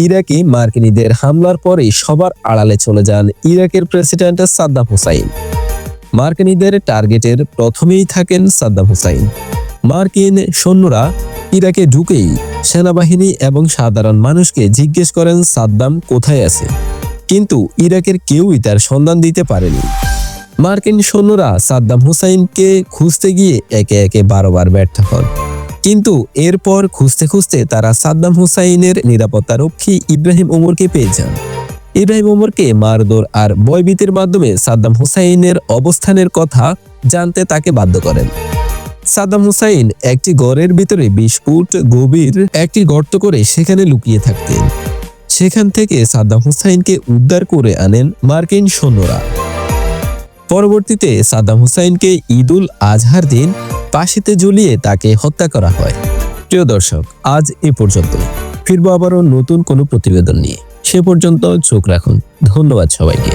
ইরাকে মার্কিনীদের হামলার পরে সবার আড়ালে চলে যান ইরাকের প্রেসিডেন্ট সাদ্দাম হুসাইন। মার্কিনীদের টার্গেটের প্রথমেই থাকেন সাদ্দাম হুসাইন। মার্কিন সৈন্যরা ইরাকে ঢুকেই সেনাবাহিনী এবং সাধারণ মানুষকে জিজ্ঞেস করেন সাদ্দাম কোথায় আছে, কিন্তু ইরাকের কেউই তার সন্ধান দিতে পারেনি। মার্কিন সৈন্যরা সাদ্দাম হুসাইনকে খুঁজতে গিয়ে একে একে 12 বার ব্যর্থ হন, কিন্তু এরপর খুঁজতে খুঁজতে তারা সাদ্দাম হুসাইনের নিরাপত্তারক্ষী ইব্রাহিম ওমরকে পেয়ে যান। ইব্রাহিম ওমরকে মারধর আর ভয়ভীতির মাধ্যমে সাদ্দাম হুসাইনের অবস্থানের কথা জানতে তাকে বাধ্য করেন। সাদ্দাম হুসাইন একটি ঘরের ভিতরে 20 ফুট গভীর একটি গর্ত করে সেখানে লুকিয়ে থাকতেন। সেখান থেকে সাদ্দাম হুসাইনকে উদ্ধার করে আনেন মার্কিন সৈন্যরা। পরবর্তীতে সাদ্দাম হুসাইনকে ঈদুল আজহার দিন ফাঁসিতে ঝুলিয়ে তাকে হত্যা করা হয়। প্রিয় দর্শক, আজ এ পর্যন্ত। ফিরবো আবারও নতুন কোনো প্রতিবেদন নিয়ে। সে পর্যন্ত চোখ রাখুন। ধন্যবাদ সবাইকে।